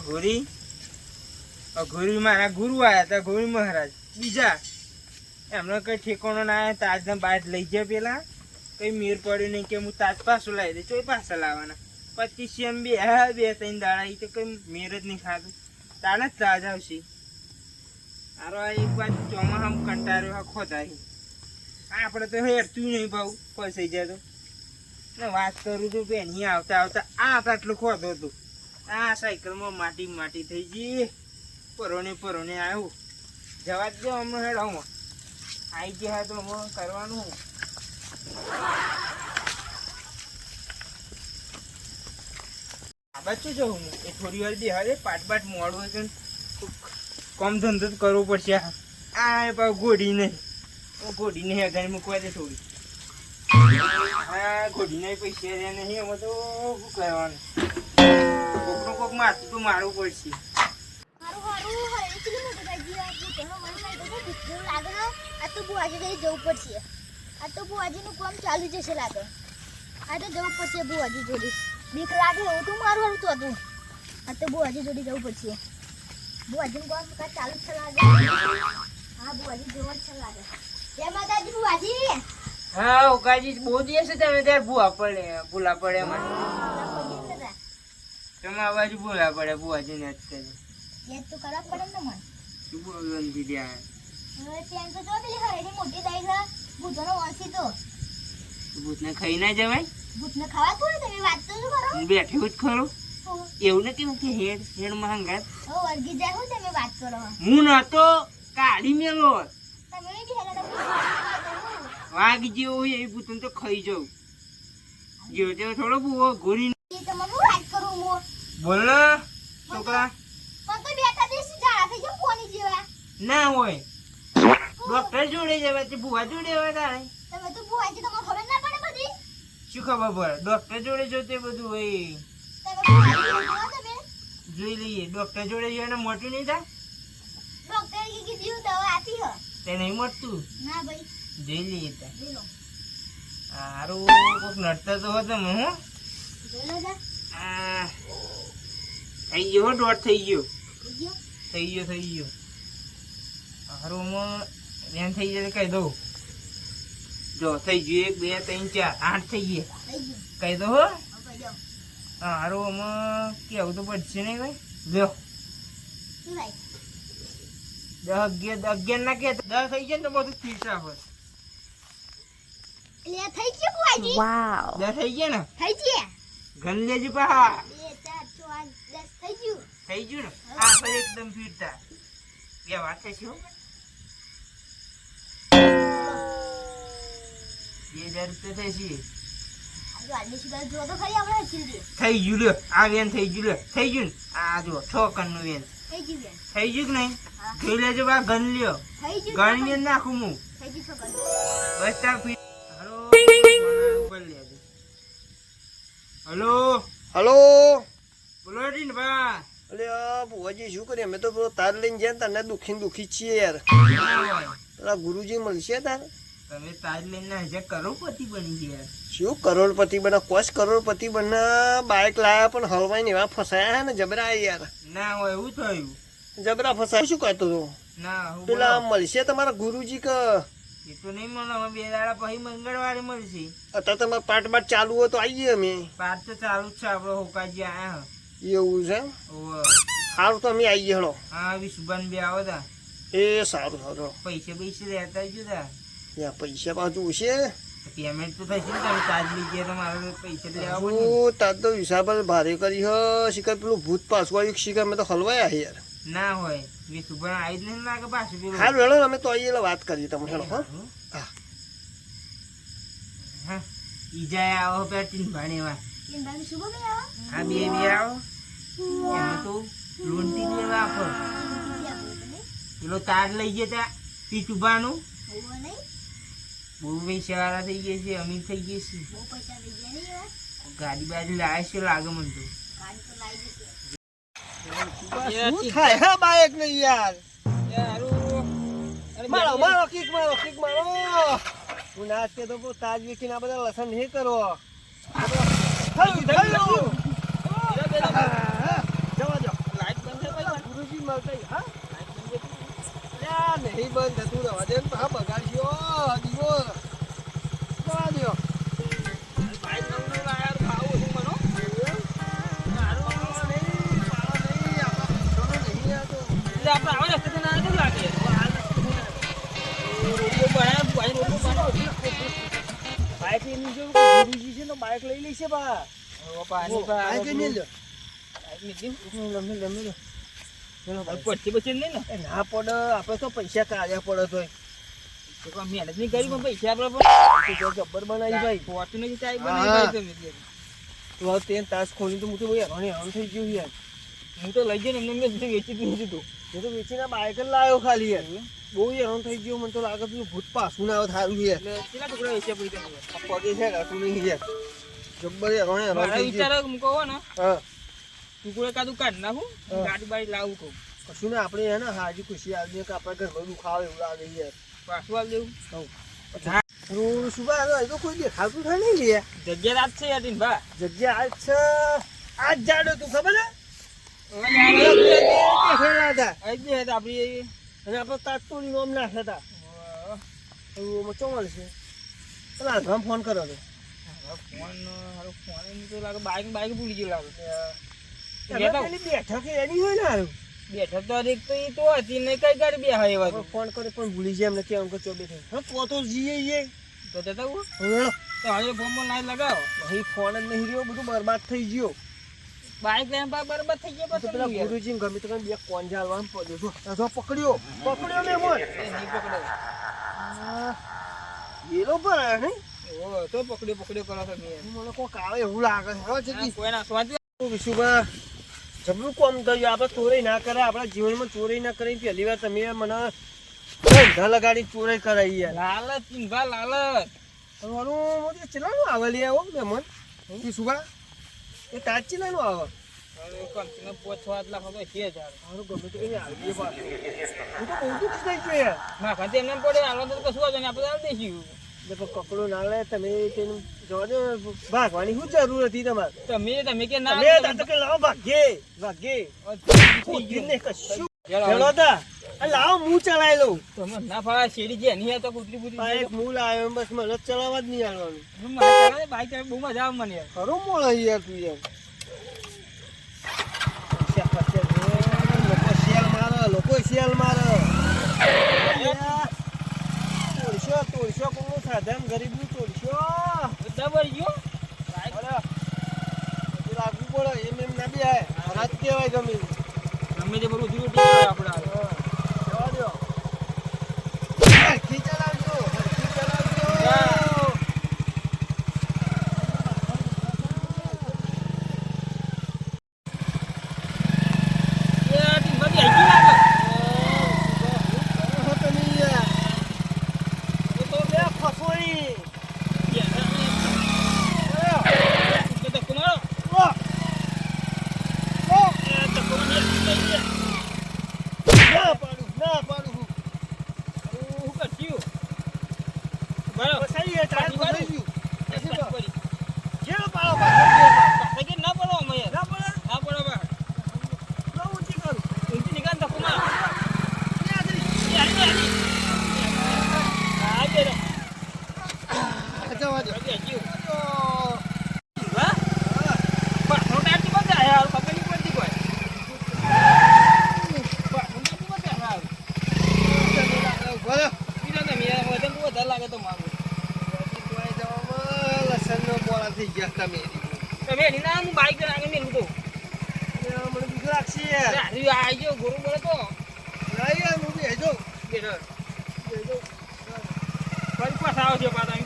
અઘોરી મારા ગુરુ આયા હતા, ગોરી મહારાજ બીજા એમનો કઈ ઠેકાણો ના આવ્યો. તાજના બાદ લઈ જાય પેલા કઈ મેર પડ્યો નહીં કે હું તાજ પાછો લાવી દે. ચોઈ પાછા લાવવાના 25 બે 3 દાડા એ તો કઈ મેર જ નહીં ખાધું. તાને જ તાજ આવશે. આરો આ એક વાત ચોમાસામાં કંટાળ્યો ખોદાય. આપણે તો હેરતું નહીં ભાવ ફસાઈ જાય તો ને વાત કરું છું કે અહીં આવતા આવતા આટલું ખોદો હતું. આ સાયકલમાં માટી થઈ ગઈ. પરોને આવ્યું. જવા જ દો હમણાં હેડામાં આવી ગયા તો હમણાં કરવાનું. આ બાજુ જવું હું એ થોડી વાર બે હવે પાટ મોડું હોય તો કામ ધંધો તો કરવો પડશે. આ પાછું ઘોડીને હેગાડી મૂકવા દે થોડી. હા ઘોડીને પૈસા રહ્યા નહીં એમાં તો શું કરવાનું. કોક મારતું તો મારવું પડશે. જવું પડશે. આ તો બુઆજીનું કામ ચાલુ જશે લાગે. આ તો જવું પડશે બુઆજી જોડે. બીક લાગે એવું તો મારું હતું હતું. આ તો બુઆજી જોડે જવું પડશે. બુઆજીનું કામ ચાલુ છે લાગે. હા બુઆજી જેવો જ છે લાગે. જય માતાજી બુઆજી. હા ઓકાજી બહુ દિવસ તમે ત્યારે ભૂલા પડે મને. તમે આ બાજુ ભૂલા પડે બુઆજી ને અત્યારે યાદ તો કરવા પડે ને મને. શું બોલવાનું દીદી આ ત્યાં તો જો પેલી હરેની મોટી દાઈ છે ભૂતનો વાંસી તો. ભૂતને ખાઈ ના જવાય. ભૂતને ખાવા કોઈ તમે વાત તો શું કરો. હું બેઠું જ ખરું. એવું ને કેવું કે હેડ મહાંગા વર્ગી જાય હું તમે વાત કરો. હું નતો કાઢી મેલો. તમે બી હેલા વાઘ જેવો હોય એ ભૂતને તો ખાઈ જાઉં. જેવો તેવો થોડો બુઓ ઘોરી તમે હું વાત કરું હું. બોલો છોકરા. પણ તો બેઠા દેશી ઝાડા થઈ જાય કોની જેવા. ના હોય ડોક્ટર જોડે જવા તે બુવા જોડે જવા તારે. તમે તો બુઆજી તમને ખબર ના પડે બધી. શું ખબર પડે ડોક્ટર જોડે જોતે બધું હોય. તમે બુઆજી તમે જોઈ લઈએ ડોક્ટર જોડે જઈને મોટું નહીં થાય. ડોક્ટર કીધું દવા આપી હો તે નહીં મળતું. ના ભાઈ જોઈ લઈએ તા જોઈ લો. સારું કોક નડતા તો હતો હું જોઈ લો જા. થઈ ગયો દોઢ થઈ ગયો. થઈ ગયો થઈ ગયો. સારું હું એમ થઈ જાય કહી દઉં. જો થઈ ગયું 1 2 3 4 8 થઈ ગયા. થઈ ગયું કહી દો હો. હવે જાઓ. સારું આમાં કેવું તો પડશે નહીં ભાઈ. લ્યો શું ભાઈ 10 11 ના કે 10 થઈ જાય ને તો બધું ઠીક હોય. એટલે થઈ ગયું બુઆજી. Wow. 10 થઈ ગયા ને થઈ ગયા. ઘન લેજી પા. 2 4 6 8 10 થઈ ગયું. થઈ ગયું ને આ ફરી એકદમ ફીરતા બે વાત છે શું 2000 રૂપિયા થઈ છે. આ જો આડી સીધા જો તો ખરી આપણે હસી થઈ ગયું લ્યો આ વેન થઈ ગયું લ્યો થઈ ગયું ને આ જો 6 કનનું વેન થઈ ગયું બેન. થઈ ગયું કે નહીં. જોઈ લેજો બા ઘન લ્યો થઈ ગયું ઘણ ને નાખું હું થઈ ગયું છોકરા. બસ તા ફીર. હલો હલો બોલો રીન બા. અલે બુવાજી શું કરીએ અમે તો પેલો તાર લઈને ગયા તને દુખી છીએ યાર. પેલા ગુરુજી મળશે તાર. તમે તાજ લઈને હજાર કરોડપતિ બની ગયા. શું કરોડપતિ બના કોશ કરોડપતિ બના બાઇક લાયા પણ હલવાઈને એવા ફસાયા ને જબરા યાર. ના હોય એવું થયું. જબરા ફસાયા શું કહેતો તો ના હું પેલા મળશે તમારા ગુરુજી કે એ તો નહીં મળે. હવે 2 દાડા પછી મંગળવારે મળશે. અત્યારે તમારે પાઠ બાટ ચાલુ હોય તો આવીએ અમે. પાર તો ચાલુ જ છે. આપડે હોકાજી આયા એવું છે ઓવે. સારું તો અમે આવીએ હળો. હા વિશુભાન બે આવો તા. એ સારું સારું પૈસા રહેતા જ તા. યા પૈસા પાછું છે પેમેન્ટ તો થશે ને. તમે ચાર્જ લીધે તો મારે પૈસા લેવા પડે. હું તાર તો હિસાબ ભારે કરી હ શિકાર પેલું ભૂત પાછું આવ્યું શિકાર મેં તો હલવાયા યાર. ના હોય વિશુભાન આવી જ નહીં લાગે પાછું પેલું. હાલ વેળો અમે તો આવીએ વાત કરીએ તમે હેલો હા. હા ઈજા આવો પેલા ટીનભાણી એવા. કેમ ભાઈ શુભ મે આવો. હા બે આવો એમાં તો લોન્ટી લેવા આપો. પેલો તાર લઈ ગયા તા પીટુભાનું. હોવો નહીં. બહુ પૈસા વાળા થઈ ગયા છે. અમીર થઈ ગયા છે. બહુ પૈસા લઈ ગયા નહીં યાર. ગાડી બાજુ લાવે છે લાગે મને તો. ગાડી તો લાવી દીધી. શું થાય હા બાઈક નહીં યાર. મારો કિક મારો હું નાચ કે તો તાજ વેચીને આ બધા લસણ નહીં કરો. જવા દો નથી મળતા હા અલ્યા નહીં બંધ થતું રવા દે ને પાછા બગાડ્યો દીવો જવા દ્યો બાઈક નવું લાયા ખાવું શું મનો એટલે આપણે આવા રસ્તે ના કેવું લાગે રોડો બનાવ ભાઈ રોડો બનાવ બાઈક એની જો ગુરુજી છે ને બાઈક લઈ લઈશે બા પાણી બાઈક નહીં લ્યો પડતી બચે નહીં ને એ ના પડે આપણે તો પૈસા કાઢ્યા પડે તોય મહેનત નહીં કરી પણ પૈસા આપણે તો જબ્બર બનાવી ભાઈ પોતું નથી ચાય બનાવી તમે તું હવે તે તાસ ખોલી તો હું તો ભાઈ હેરાન થઈ ગયું યાર હું તો લઈ જઈને એમને મેં વેચી જ નહીં તું એ તો વેચીને બાઈક જ લાવ્યો ખાલી યાર બહુ હેરાન થઈ ગયો મને તો લાગે તું ભૂત પાછું ના આવે થારું યાર એટલે કેટલા ટુકડા વેચ્યા પડી તમે પગે છે કાતું નહીં યાર જબ્બર હેરાન મારા થઈ ગયું વિચાર મૂકો હો ને હા ટુકડે કાદું કાઢ નાખું ગાડી બાડી લાવું કહું કશું ને આપણે હે ને હાજી ખુશી આવી કે આપણા ઘરમાં દુખાવે એવું લાગે યાર પાછું આવી દેવું શું બા એ તો કોઈ દેખાતું થાય નહીં લે જગ્યા રાત છે યાર ભા જગ્યા આજ છે આજ જાડો તું ખબર હે આપડી અને આપણે તાજપુરી નોમ નાખ્યા હતા એવું ચોમલ છે પેલા ઘરમાં ફોન કરો તો ફોન તો લાગે બાઈક ભૂલી ગયું લાગે બેઠક એની હોય ને હારું બેઠક તો એક તો એ તો હતી ને કઈ ગાડી બે હા એવા ફોન કરે પણ ભૂલી જાય એમને કેમ કે ચોબે થઈ હા પોતો જઈએ તો જતા હું હવે તો હવે ફોનમાં લાઈન લગાવો અહીં ફોન જ નહીં રહ્યો બધું બરબાદ થઈ ગયો બાઈક લઈને બરબાદ થઈ ગયા તો પેલા ગુરુજી ગમે તો બે કોણ જાળવાનું પડ્યો જો પકડ્યો મેમોન એલો પર આવ્યો નહીં તો પકડ્યો કરો તમે મને કોક આવે એવું લાગે છે કોઈના સ્વાદ વિશુભા જબરું કોમ કર્યું આપણે ચોરી ના કરે આપણા જીવનમાં ચોરી ના કરી પહેલી વાર તમે મને ધંધા લગાડી ચોરી કરાવી યાર લાલચ ચિંભા લાલચ તમારું મોદી ચલાનું આવે લે આવો મેમન વિશુભા એ તાજ ચલાનું આવે કંપનીનો 5-7 લાખ તો 6000 મારું ગમે તો એને આવી બા હું તો બહુ દુઃખ થઈ ગયો યાર ના ખાતે એમને પડે હાલવા તો કશું વાંધો નહીં આપણે આવી દઈશું देखो कपड़ो ना ले તમે તેનું જવા દો ભાગવાની શું જરૂર હતી તમારે તમે કે ના તમે તો કે લાવ ભાગે થઈ ગયું ને કશું ચલો તા આ લાવ હું ચલાવી લઉં તમે ના ફાળા શેરી જે નહીં તો કુતરી બુતરી આ એક મૂળ આવ્યો બસ મને ચલાવવા જ નહીં આવવાનું બાઈક બહુ મજા આવે મને યાર ખરો મોળ યાર તું યાર લોકો શેલ મારે તોડશો કોનું સાધન ગરીબનું તોડશો ડબલ ગયો લાગવું પડે એમ ના બી આય રાત કહેવાય ગમે તે બધું ઉધી આપણે જવા દો ખીચલાવજો તમે એની ના હું બાઈક આગળ મેલું તો મને બીક લાગશે યાર આવી ગયો ગુરુ બોલે તો યાર હું બી હેજો ફરી પાછા આવશે પાછા એમ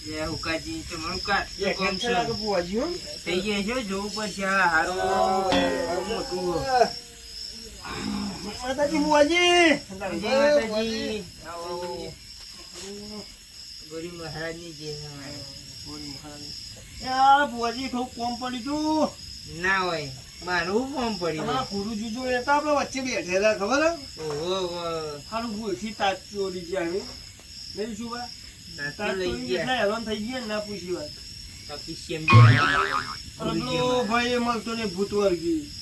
બે ઉકાજી તમારું કાર કોમ છે બુઆજી હો થઈ ગયા છે જોવું પડશે હારું મોટું માતાજી બુઆજી માતાજી ગોરી મહારાજની જે યાર બુઆજી થોડું કોમ પડી તું ના હોય મારું ફોર્મ પડી આ ગુરુજી જો એ તો આપણે વચ્ચે બેઠેલા ખબર હે ઓહો હારું ભૂસી તાજ ચોરી ગયા હવે નહીં શું બા તાજ લઈ ચોરી ગયા એટલા હેરાન થઈ ગયા ને ના પૂછી વાત બાકી સેમ અરલો ભાઈ એ મળતો ને ભૂત વર્ગી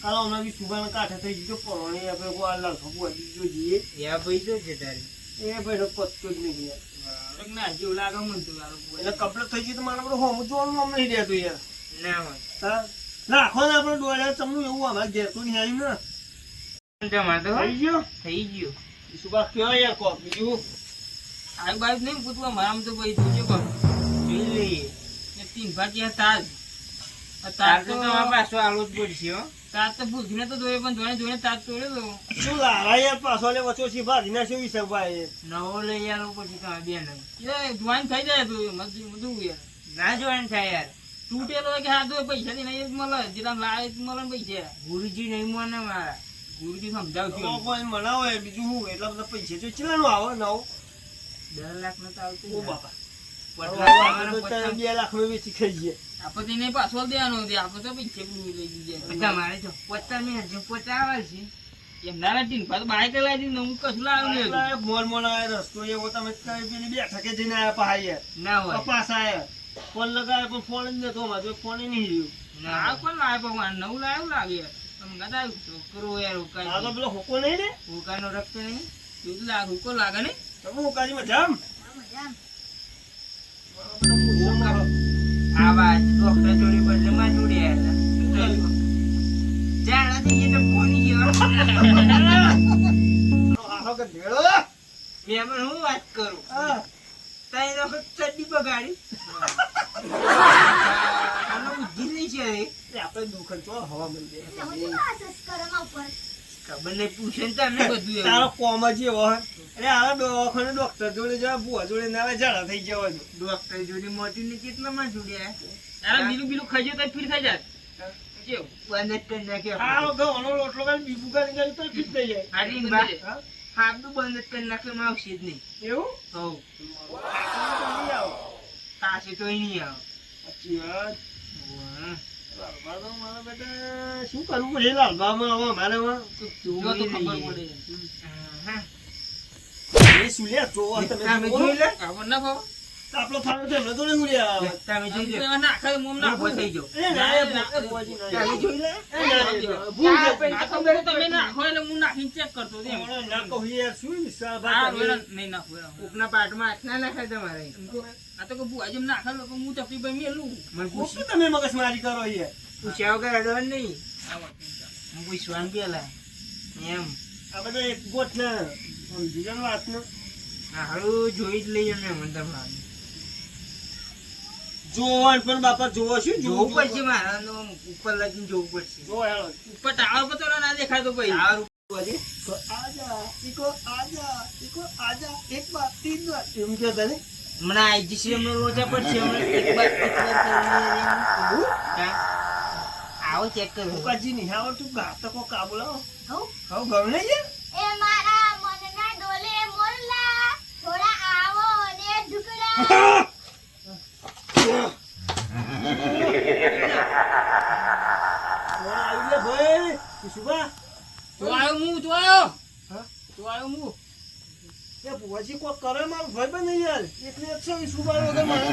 હાલો હમણાં બી સુબાના કાંઠે થઈ ગયો પરોણે આપણે કોઈ લાલખો બુઆજી જો જઈએ યા ભાઈ તો છે તારે એ ભાઈ નો પત્તો જ નહીં યાર ના જેવું લાગે મને તો એટલે કપડે થઈ ગયું તો મારે બધું હોમ જોવાનું આમ નહીં રહેતું યાર ના હોય હા રાખો ને આપણે ડોળ્યા ચમનું એવું અમારે ઘેર તો નહીં આવ્યું ને તમારે તો થઈ ગયો થઈ ગયું સુબા કયો યાર કોક બીજું આ બાજુ નહીં પૂછવા મારામાં તો ભાઈ જોજો કોણ જોઈ લઈએ ને તીન ભાગ્યા તાજ તાજ તો તમારા પાછો આલો જ પડશે હો તાજ તો ભૂખીને તો જોયે પણ જોઈને જોઈને તાજ તોડ્યો તો શું લાવા યાર પાછો લે વચ્ચો છે ભાજી ના શું વિશે ભાઈ નવો લઈ આલો પછી તમારે બેન એ જોઈન થઈ જાય તો બધું યાર ના જોઈન થાય યાર તૂટેલો કે હા તો પૈસા થી નહીં મળે જેટલા લાવે મળે ને પૈસા ગુરુજી નહીં મને મારા ગુરુજી સમજાવજો કોઈ મનાવો યાર બીજું શું એટલા બધા પૈસા જો ચેલાનું આવે નવો 10 લાખ નો તો આવતું ઓ બાપા પટલા 2 લાખ નું વેચી ખાઈ જઈએ આપણે નહીં પાછો દેવાનો આપણે તો પૈસા લઈ જઈએ તમારે જો 50 મિનિટ જો 50 આવે છે એમ ના ટીન પાછું બાઈક લાવી દીધું હું કશું લાવ્યું નહીં મોર મોર આવે રસ્તો એવો તમે કઈ પેલી બેઠા કે જઈને આયા પહાય ના હોય કપાસ આયા ફોન લગાવે પણ ફોન જ નતો મારો ફોન નહીં રહ્યું ના કોણ લાવે ભગવાન નવું લાવ્યું લાગે તમે ગદા કરો યાર આ તો ઉકા પેલો હોકો નહીં ને ઉકાનો રખતો નહીં એવું લાગે ઉકો લાગે ને તમે હોકાજી માં જામ આ વાત ડોક્ટર જોડે બદલે માં જોડ્યા હતા જાણા દઈએ તો ફોની જેવા આહો કે ભેળો મેં પણ હું વાત કરું હા તાઈ વખત ચડ્ડી બગાડી આનો બુદ્ધિ નહીં છે એ આપણે દુખન તો હવા મળી ખબર નહીં પૂછે ને તમે બધું એવું. તારો કોમ જ એવો હોય એટલે આ દવાખાને ડોક્ટર જોડે જવા બુઆ જોડે ના આવે ઝાડા થઈ જવા દો ડોક્ટર જોડે મોટી ને કેટલામાં જોડ્યા તારા બીલું બીલું ખાઈ જાય તો ફીર થઈ જાય કેવું બંધ જ કરી નાખ્યો આ ઘઉંનો રોટલો કાઢી બીબુ કાઢી ગયું તો ફીટ થઈ જાય હારી બા હા? હાથનું બંધ જ કરી નાખ્યો આવશે જ નહીં એવું હવ નહીં આવો કાશે તો નહીં આવે સાચી વાત વાહ. લાલબા તો મારા બેટા શું કરવું પડે લાલબામાં હવે અમારે તો જોવો તો ખબર પડે હા. એ સુલ્યા જોવો તમે તમે જોઈ લે ખબર ના ભાવ આપણો ફાળો તો એમને તો નહીં ઉડ્યા તમે જોઈ લે નાખે મોમ નાખો થઈ જાવ એ ના એ બુઆજી ના તમે જોઈ લે એ ના ભૂલ છે નાખો બેરો તમે નાખો એટલે હું નાખીને ચેક કરતો હતો એમ. હમણાં ના કહું યાર શું વિશ્વાસ હા, ભાઈ વેરા નહીં નાખો વેરા. ઉપના પાટમાં હાથ ના નાખાય તમારે આ તો કે બુઆજી એમ નાખે લોકો હું ચપટી ભાઈ મેલું મને પૂછ શું તમે મગજમારી કરો યાર પૂછ્યા વગર અડવાનું નહીં હું પૂછવાનું પેલા એમ આ બધા એક ગોઠ ને બીજા વાત ને હા હારું જોઈ જ લઈએ મેં મને તમારે જોવાન પણ બાપા જોવો શું જોવું પડશે મારે આનું ઉપર લગીને જોવું પડશે જો હેલો ઉપર ટાવર પર તો ના દેખાતો ભાઈ ટાવર ઉપર છે. તો આજા એક બાર तीन बार એમ કે તને મને આઈજીસી એમનો લોચા પડશે હમણાં એક બાર કરીને આવો ચેક કરો મુકાજી નહીં આવડતું ગાતા કો કાબુલાઓ હઉ? હાવ ગમે છે એ મારા મનના ડોલે મોરલા થોડા આવો ને ઢુકડા આવી લે ભાઈ સુબા તો આવ્યો હું તો આવ્યો હા? તો આવ્યો હું એ બુવાજી કો કરે માર ભાઈ બન યાર એકને 120 સુબા વગર મારે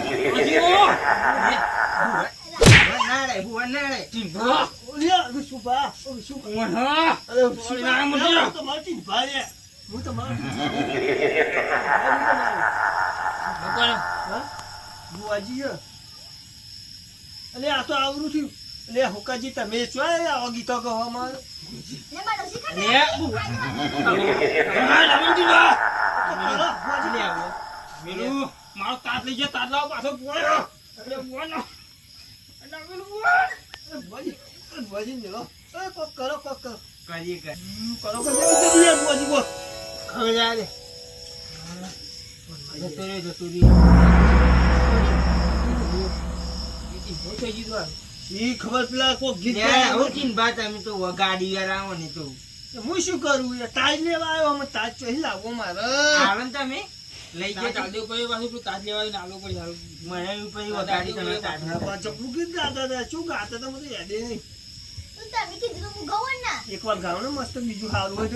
ના રે ભુવન ના રે ચીંભા ઓલિયા સુબા ઓ સુબા હા અરે ના, મુજરા. હું તો મારતી ભાઈ હું તો મારતી કોણ હા બુવાજી અલે આ તો આવરું થયું અલે હુકાજી તમે છો આવા ગીતો ગવામાં ને મારો લે શીખા મેલું મારો તાત લઈ ગયા તાત લાવો પાછો પોયો એટલે પોનો એટલે મેલું પોયો બુવાજી ને લો એ કોક કરો કરીએ કર કરો બુવાજી કો ખબર જા દે જતો રે બહુ થઈ ગયું ઈ ખબર પેલા કોક ગીત યાર હું ચીંભા તમે તો વગાડી યાર આવો ને તો હું શું કરું યાર તાજ લેવા આવ્યો અમે તાજ ચોહી લાવો મારે આવો ને તમે લઈ ગયા ચાલજો પછી પાછું તાજ લેવા નાલો પડી સારું મને પછી વગાડી તમે તાજ ચપલું ગીત ગાતા હતા શું ગાતા હતા મને યાદ નહીં તું તમે કીધું હું ગવન ના એક વાર ગાવ ને મસ્ત બીજું સારું હોય તો